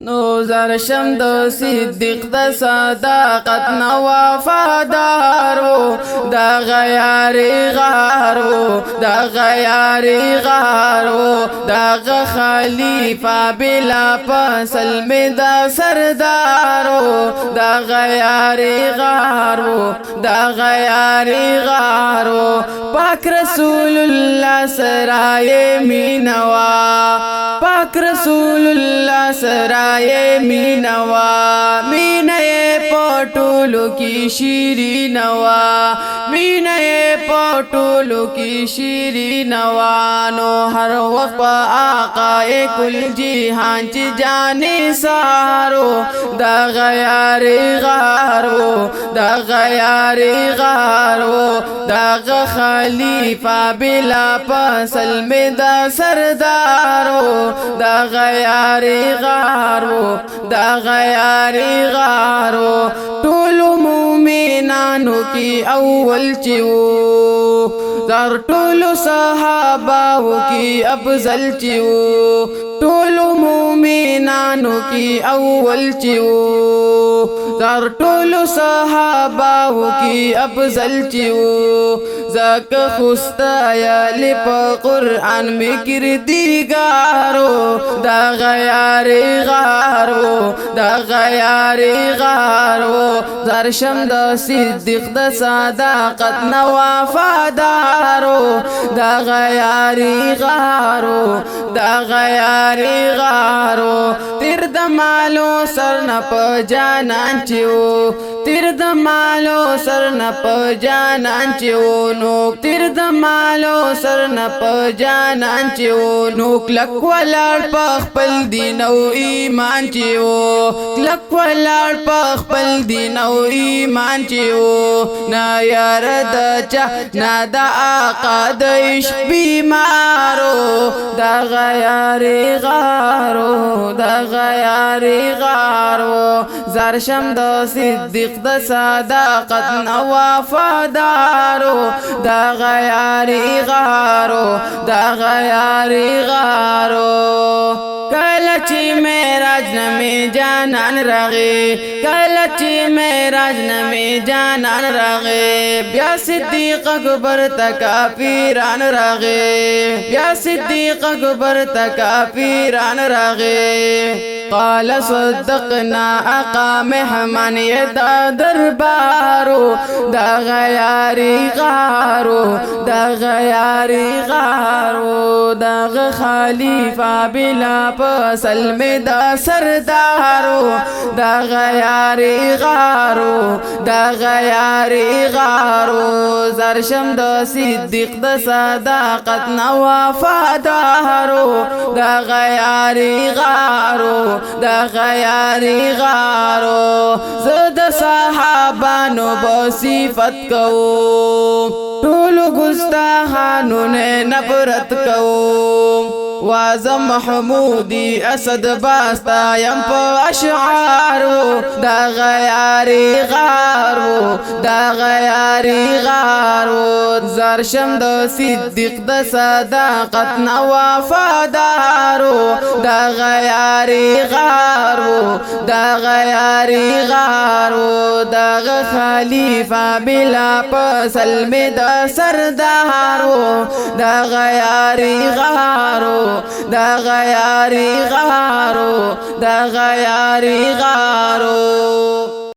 نو زرشم د صدیق د صداقت نو وفادارو دا غیاری غارو دا غیاری غارو دا خلیفہ بلا فصل میں دا سردارو دا غیاری غارو دا غیاری غارو پاک رسول اللہ سرائے مینوا پاک رسول اللہ سرائے مینوا مینے پٹولو کی شیری نوا مینے پٹولو کی شیری نوانو ہر وقت آقا کل جہان چی جانے سارو دا غیاری غارو دا غیاری غارو دا خلیفہ بلا فصل میں دا سردارو دا غیاری غارو دا غیاری غارو طول مومنانو کی اول چیو در طول صحاباو کی افضل چیو طول مومنانو کی اول چیو در طول صحاباو کی افضل چیو زک خستایا لپ قرآن میں کردگارو دا غیاری غارو دا غیاری غارو درشم دا صدیق دا صداقت نوافادارو دا غیاری غارو دا غیاری غارو تیر دا مالو سر نپ جانان چیو تیر د مالو سر نپ جانان چیو نوک تیر د مالو سر نپ جانان چیو نوک لک ولار پخ پل دین او ایمان چیو لک ولار پخ پل دین او ایمان چیو نا یار د چا نا دا آقا د عشق بیمارو دا غیاری غارو دا غیاری غارو زرشم د صدیق دا صداقت نوافادارو دا غیاری غارو دا غیاری غارو کلچی میراج نمی جانان رغی کلچی میراج نمی جانان رغی بیا صدیق اکبر تکا پیران رغی بیا صدیق اکبر تکا پیران رغی قال صدقنا آقا مہمان دا دربارو دا غیاری غارو دا غیاری غارو دا خلیفہ بلا فصل میں دا سردارو دا غیاری غارو دا غیاری غارو زرشم دا صدیق دا صداقت نوافادارو دا غیاری غارو دا غیاری غارو زد صحابانو بصفت کو طول گستاخانو نے نفرت کو وازم محمودی اسد باستا یم پا اشعارو دا غیاری غارو دا غیاری غارو زرشم دا صدیق دا صداقت نوافادارو دا غیاری غارو دا غیاری غارو دا خلیفہ بلا فصل میں دا سردارو دا غیاری غارو دا غیاری غارو دا غیاری غارو